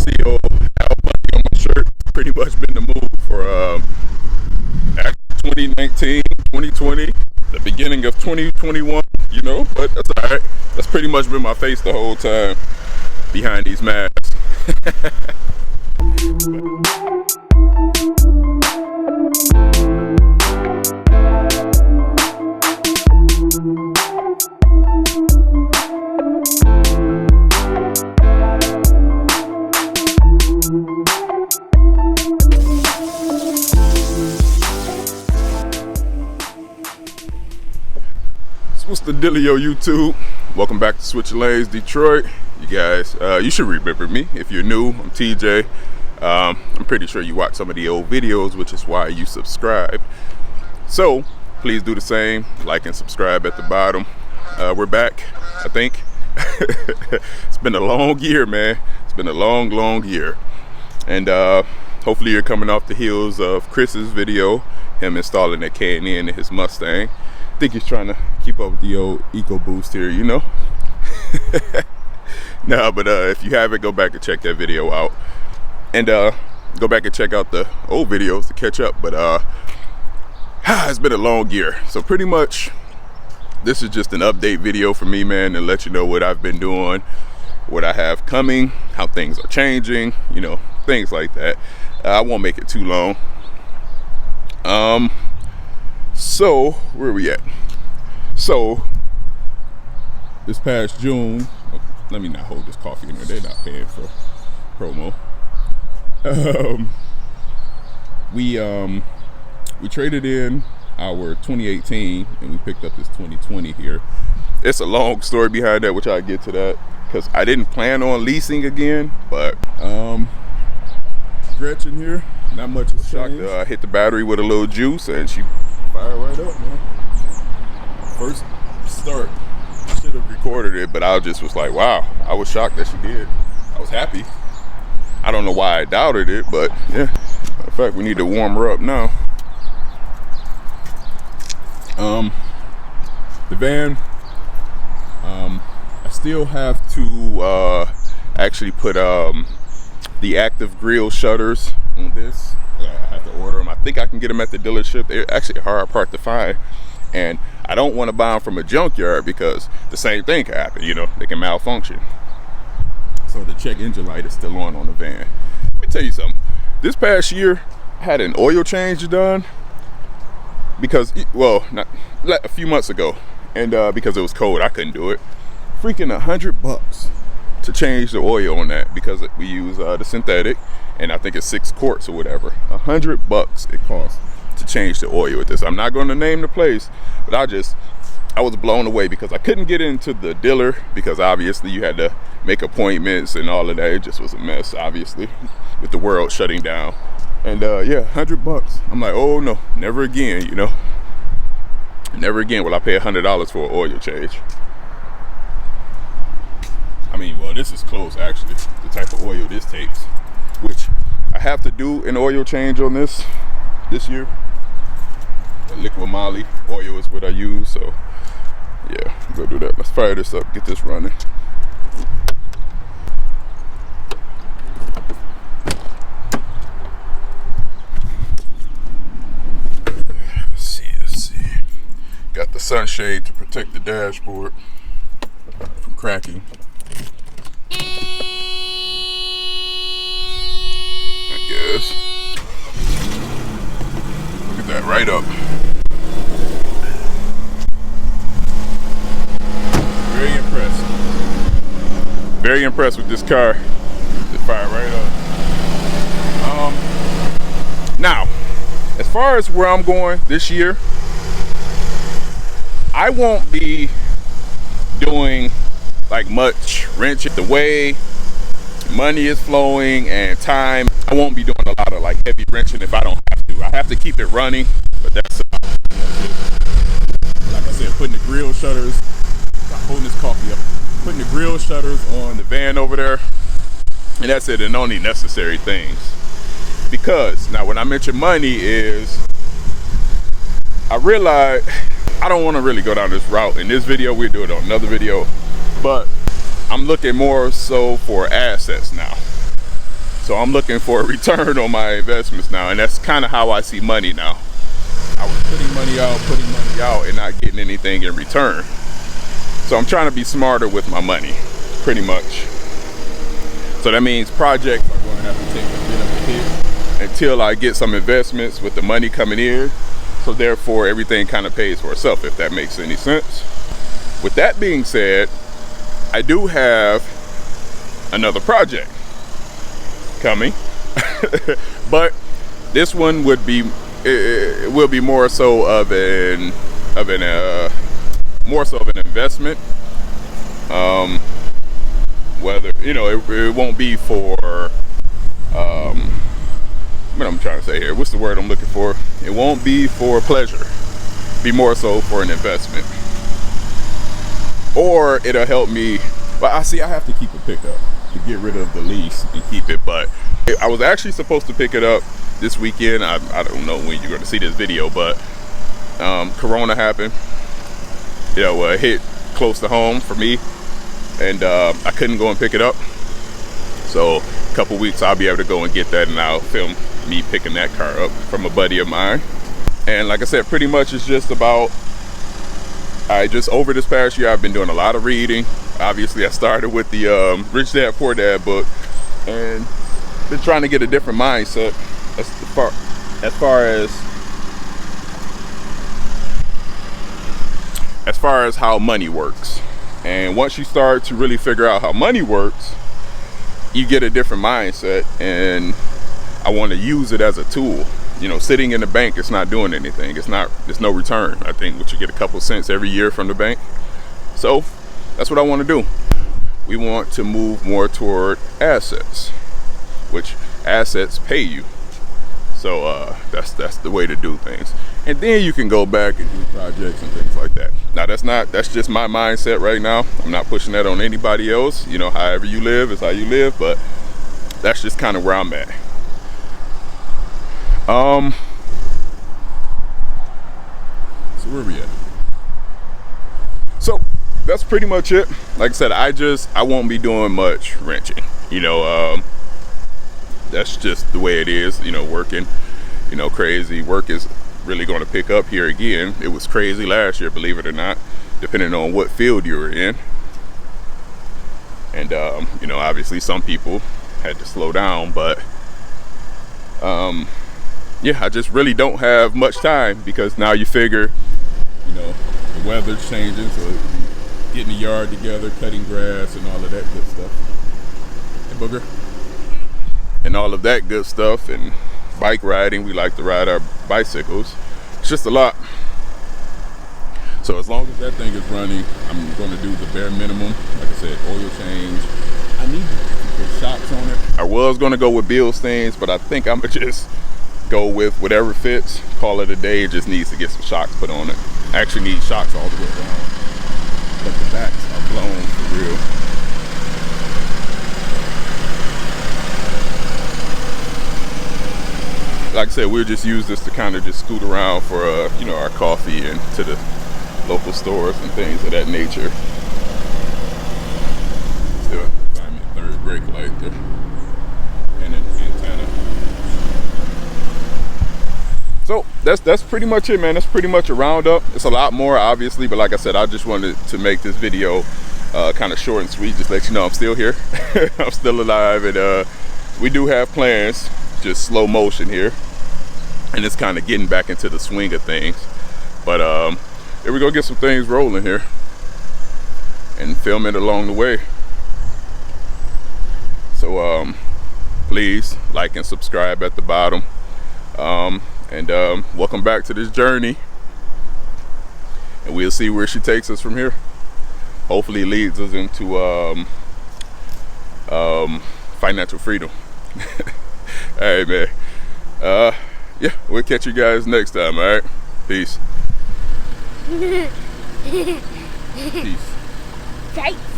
see old Al Bundy on my shirt. Pretty much been the move for 2019, 2020, the beginning of 2021, you know, but that's alright. That's pretty much been my face the whole time behind these masks. What's the dealio, YouTube? Welcome back to Switching Lanes Detroit. You guys, you should remember me. If you're new, I'm TJ. I'm pretty sure you watch some of the old videos, which is why you subscribe. So please do the same, like and subscribe at the bottom. We're back, I think. It's been a long year, man. It's been a long year. And hopefully you're coming off the heels of Chris's video, him installing that K&N in his Mustang. I think he's trying to keep up with the old EcoBoost here, you know. No, but if you haven't, go back and check that video out, and go back and check out the old videos to catch up. But it's been a long year, so pretty much this is just an update video for me, man, and let you know what I've been doing, what I have coming, how things are changing, you know, things like that. I won't make it too long. So where are we at? So this past June, let me not hold this coffee in there, they're not paying for promo. We traded in our 2018 and we picked up this 2020 here. It's a long story behind that, which I'll get to that, because I didn't plan on leasing again, but Gretchen here, not much has changed. I hit the battery with a little juice and she fired right up, man. First start, I should have recorded it, but I just was like, wow, I was shocked that she did. I was happy. I don't know why I doubted it, but yeah. In fact, we need to warm her up now. The van, I still have to actually put the active grill shutters on this. I have to order them. I think I can get them at the dealership. They're actually a hard part to find, and I don't want to buy them from a junkyard because the same thing can happen, you know, they can malfunction. So the check engine light is still on the van. Let me tell you something. This past year, I had an oil change done because, well, not a few months ago, and because it was cold, I couldn't do it. Freaking $100 to change the oil on that, because we use the synthetic, and I think it's 6 quarts or whatever. $100 it costs to change the oil with this. I'm not going to name the place, but I was blown away because I couldn't get into the dealer because obviously you had to make appointments and all of that. It just was a mess, obviously, with the world shutting down. And yeah, $100. I'm like, oh no, never again, you know. Never again will I pay $100 for an oil change. I mean, well, this is close actually, the type of oil this takes, which I have to do an oil change on this year. The Liqui Moly oil is what I use, so yeah, go do that. Let's fire this up, get this running. Let's see. Got the sunshade to protect the dashboard from cracking. I guess. Look at that, right up. Very impressed with this car. It fired right up. Now, as far as where I'm going this year, I won't be doing like much wrenching. The way money is flowing and time, I won't be doing a lot of like heavy wrenching if I don't have to. I have to keep it running, but that's it. Like I said, putting the grill shutters, holding this coffee up, putting the grill shutters on the van over there, and that's it, and only necessary things. Because now when I mention money is, I realize I don't want to really go down this route in this video. We'll do it on another video, but I'm looking more so for assets now. So I'm looking for a return on my investments now, and that's kind of how I see money now. I was putting money out and not getting anything in return. So I'm trying to be smarter with my money, pretty much. So that means projects are going to have to take a bit of a hit until I get some investments with the money coming in. So therefore everything kind of pays for itself, if that makes any sense. With that being said, I do have another project coming, but this one would be, it will be more so of an investment. Whether, you know, it won't be for what I'm trying to say here, what's the word I'm looking for? It won't be for pleasure, be more so for an investment, or it'll help me. But I have to keep a pickup to get rid of the lease and keep it. But I was actually supposed to pick it up this weekend. I don't know when you're going to see this video, but Corona happened. You know, it hit close to home for me, and I couldn't go and pick it up. So a couple weeks I'll be able to go and get that, and I'll film me picking that car up from a buddy of mine. And like I said, pretty much it's just about, over this past year I've been doing a lot of reading. Obviously I started with the Rich Dad Poor Dad book, and been trying to get a different mindset as far as how money works. And once you start to really figure out how money works, you get a different mindset, and I want to use it as a tool. You know, sitting in the bank, it's not doing anything. It's no return. I think what you get a couple cents every year from the bank. So that's what I want to do. We want to move more toward assets, which assets pay you. So that's the way to do things. And then you can go back and do projects and things like that. Now that's just my mindset right now. I'm not pushing that on anybody else. You know, however you live is how you live, but that's just kind of where I'm at. So where we at? So that's pretty much it. Like I said, I won't be doing much wrenching. You know, that's just the way it is. You know, working, you know, crazy work is really going to pick up here again. It was crazy last year, believe it or not, depending on what field you were in. And you know, obviously some people had to slow down, but yeah, I just really don't have much time, because now you figure, you know, the weather's changing, so getting the yard together, cutting grass and all of that good stuff. Hey, Booger. And all of that good stuff, and bike riding. We like to ride our bicycles. It's just a lot. So as long as that thing is running, I'm going to do the bare minimum. Like I said, oil change. I need to put shocks on it. I was going to go with Bilsteins, but I think I'm going to just go with whatever fits. Call it a day. It just needs to get some shocks put on it. I actually need shocks all the way around, but the backs are blown for real. Like I said, we'll just use this to kind of just scoot around for you know, our coffee and to the local stores and things of that nature. Still find me a third brake light there and an antenna. So that's pretty much it, man. That's pretty much a roundup. It's a lot more, obviously, but like I said, I just wanted to make this video kind of short and sweet, just let you know I'm still here. I'm still alive, and we do have plans, just slow motion here, and it's kind of getting back into the swing of things. But here we go, get some things rolling here and film it along the way. So please like and subscribe at the bottom, and welcome back to this journey, and we'll see where she takes us from here. Hopefully it leads us into financial freedom. All right, man. Yeah, we'll catch you guys next time. All right, peace. Peace. Peace.